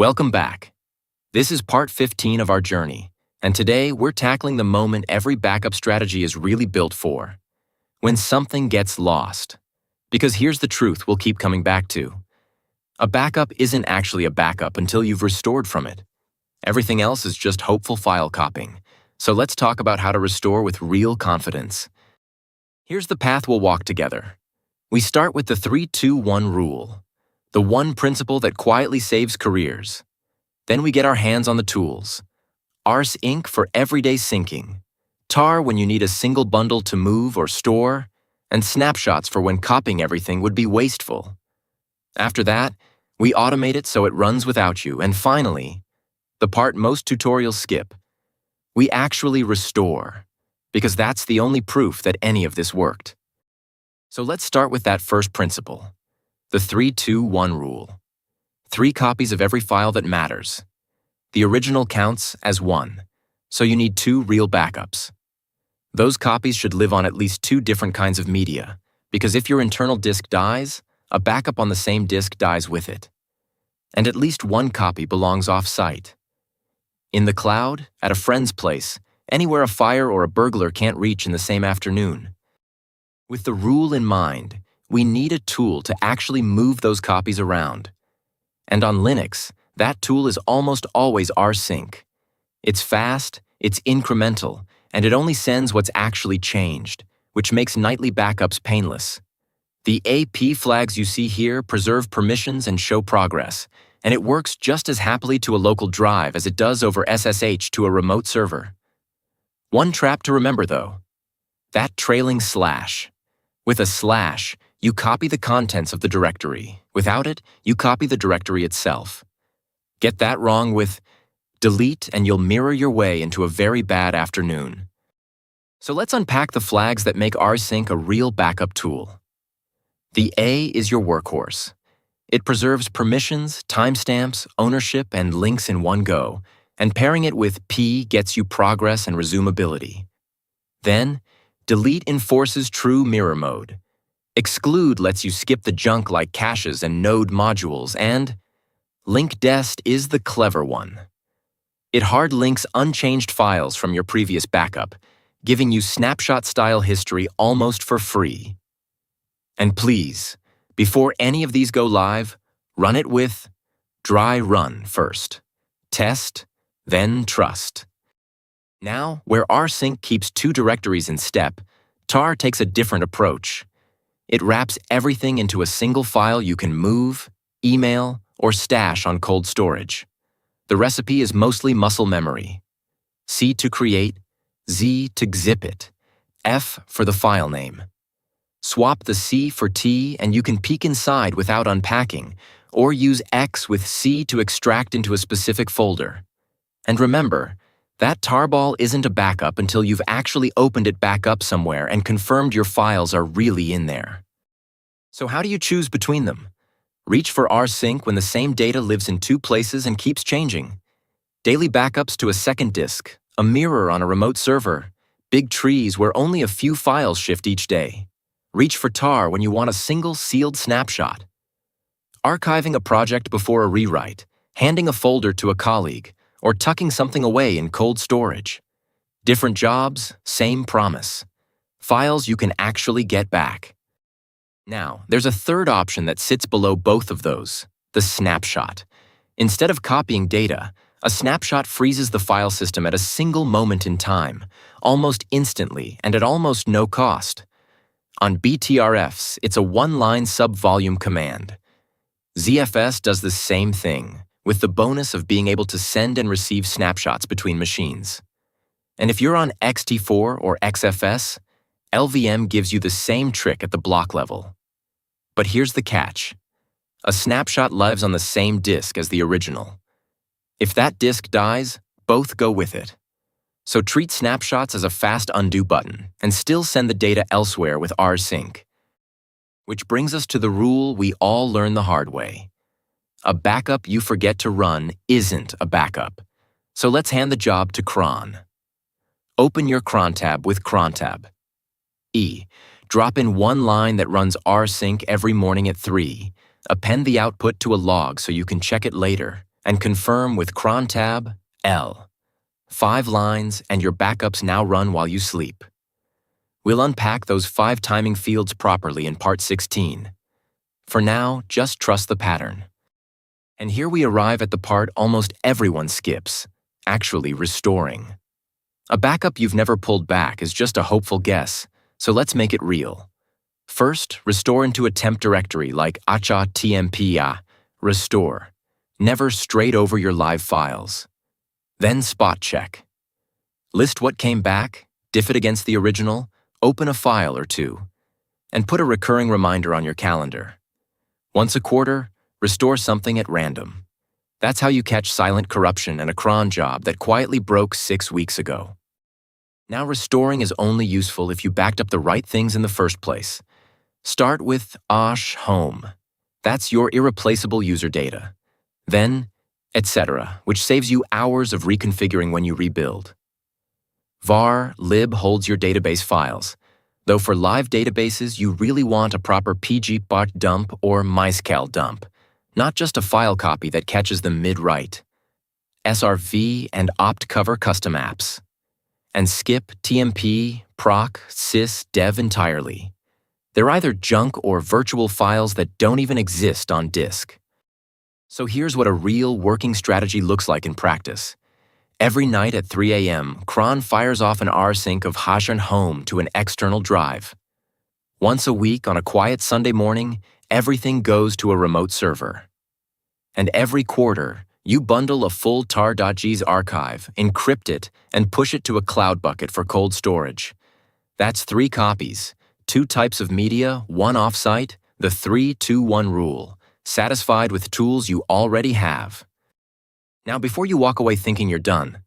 Welcome back. This is part 15 of our journey, and today we're tackling the moment every backup strategy is really built for: when something gets lost. Because here's the truth we'll keep coming back to. A backup isn't actually a backup until you've restored from it. Everything else is just hopeful file copying. So let's talk about how to restore with real confidence. Here's the path we'll walk together. We start with the 3-2-1 rule, the one principle that quietly saves careers. Then we get our hands on the tools. rsync for everyday syncing, tar when you need a single bundle to move or store, and snapshots for when copying everything would be wasteful. After that, we automate it so it runs without you, and finally, the part most tutorials skip, we actually restore, because that's the only proof that any of this worked. So let's start with that first principle, the 3-2-1 rule. 3 copies of every file that matters. The original counts as 1, so you need 2 real backups. Those copies should live on at least 2 different kinds of media, because if your internal disk dies, a backup on the same disk dies with it. And at least 1 copy belongs off-site. In the cloud, at a friend's place, anywhere a fire or a burglar can't reach in the same afternoon. With the rule in mind, we need a tool to actually move those copies around. And on Linux, that tool is almost always rsync. It's fast, it's incremental, and it only sends what's actually changed, which makes nightly backups painless. The AP flags you see here preserve permissions and show progress, and it works just as happily to a local drive as it does over SSH to a remote server. One trap to remember though, that trailing slash. With a slash, you copy the contents of the directory. Without it, you copy the directory itself. Get that wrong with delete and you'll mirror your way into a very bad afternoon. So let's unpack the flags that make rsync a real backup tool. The A is your workhorse. It preserves permissions, timestamps, ownership, and links in one go, and pairing it with P gets you progress and resumability. Then, delete enforces true mirror mode. Exclude lets you skip the junk like caches and node modules, and linkdest is the clever one. It hard links unchanged files from your previous backup, giving you snapshot-style history almost for free. And please, before any of these go live, run it with dry run first. Test, then trust. Now, where rsync keeps 2 directories in step, tar takes a different approach. It wraps everything into a single file you can move, email, or stash on cold storage. The recipe is mostly muscle memory. C to create, Z to zip it, F for the file name. Swap the C for T and you can peek inside without unpacking, or use X with C to extract into a specific folder. And remember, that tarball isn't a backup until you've actually opened it back up somewhere and confirmed your files are really in there. So how do you choose between them? Reach for rsync when the same data lives in 2 places and keeps changing. Daily backups to a second disk, a mirror on a remote server, big trees where only a few files shift each day. Reach for tar when you want a single sealed snapshot. Archiving a project before a rewrite, handing a folder to a colleague, or tucking something away in cold storage. Different jobs, same promise. Files you can actually get back. Now, there's a third option that sits below both of those, the snapshot. Instead of copying data, a snapshot freezes the file system at a single moment in time, almost instantly and at almost no cost. On BTRFS, it's a one-line sub-volume command. ZFS does the same thing, with the bonus of being able to send and receive snapshots between machines. And if you're on XT4 or XFS, LVM gives you the same trick at the block level. But here's the catch. A snapshot lives on the same disk as the original. If that disk dies, both go with it. So treat snapshots as a fast undo button and still send the data elsewhere with rsync. Which brings us to the rule we all learn the hard way. A backup you forget to run isn't a backup. So let's hand the job to Cron. Open your Cron tab with Cron tab. E. Drop in one line that runs rsync every morning at 3. Append the output to a log so you can check it later. and confirm with cron-tab L. 5 lines, and your backups now run while you sleep. We'll unpack those 5 timing fields properly in part 16. For now, just trust the pattern. And here we arrive at the part almost everyone skips, actually restoring. A backup you've never pulled back is just a hopeful guess, so let's make it real. First, restore into a temp directory like acha tmp restore, never straight over your live files. Then spot check. List what came back, diff it against the original, open a file or two, and put a recurring reminder on your calendar. Once a quarter, restore something at random. That's how you catch silent corruption in a cron job that quietly broke 6 weeks ago. Now restoring is only useful if you backed up the right things in the first place. Start with home. That's your irreplaceable user data. Then, etc., which saves you hours of reconfiguring when you rebuild. var lib holds your database files, though for live databases you really want a proper pg-bot dump or myscal dump, not just a file copy that catches them mid-write. srv and opt cover custom apps. And skip tmp, proc, sys, dev entirely. They're either junk or virtual files that don't even exist on disk. So here's what a real working strategy looks like in practice. Every night at 3 a.m., cron fires off an rsync of home to an external drive. Once a week on a quiet Sunday morning, everything goes to a remote server. And every quarter, you bundle a full tar.gs archive, encrypt it, and push it to a cloud bucket for cold storage. That's 3 copies, 2 types of media, 1 offsite, the 3-2-1 rule, satisfied with tools you already have. Now, before you walk away thinking you're done,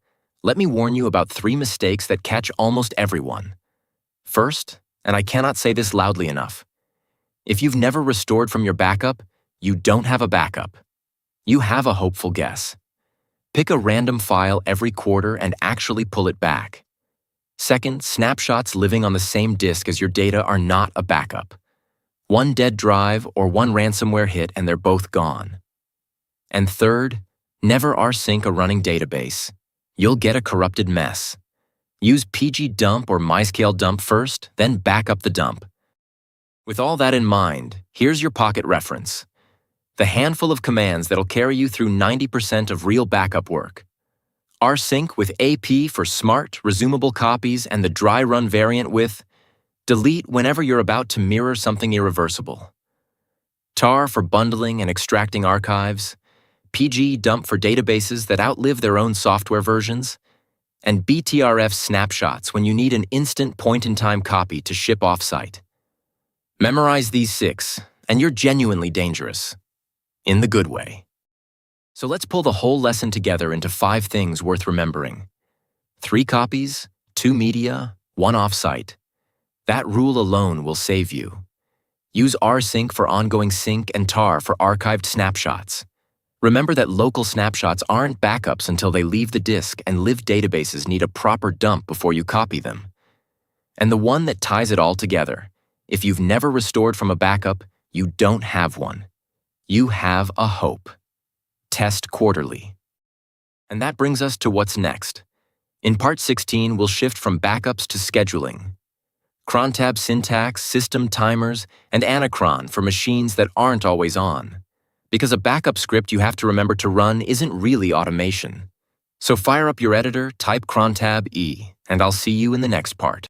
let me warn you about 3 mistakes that catch almost everyone. First, and I cannot say this loudly enough, if you've never restored from your backup, you don't have a backup. You have a hopeful guess. Pick a random file every quarter and actually pull it back. Second, snapshots living on the same disk as your data are not a backup. 1 dead drive or 1 ransomware hit and they're both gone. And third, never rsync a running database. You'll get a corrupted mess. Use pg-dump or myscal dump first, then back up the dump. With all that in mind, here's your pocket reference. The handful of commands that'll carry you through 90% of real backup work. rsync with AP for smart, resumable copies and the dry run variant with delete whenever you're about to mirror something irreversible. tar for bundling and extracting archives. pg-dump for databases that outlive their own software versions. And BTRFS snapshots when you need an instant point-in-time copy to ship offsite. Memorize these 6, and you're genuinely dangerous. In the good way. So let's pull the whole lesson together into 5 things worth remembering. 3 copies, 2 media, 1 offsite. That rule alone will save you. Use rsync for ongoing sync and tar for archived snapshots. Remember that local snapshots aren't backups until they leave the disk, and live databases need a proper dump before you copy them. And the one that ties it all together, if you've never restored from a backup, you don't have one. You have a hope. Test quarterly. And that brings us to what's next. In part 16, we'll shift from backups to scheduling. Cron-tab syntax, system timers, and anacron for machines that aren't always on. Because a backup script you have to remember to run isn't really automation. So fire up your editor, type cron-tab E, and I'll see you in the next part.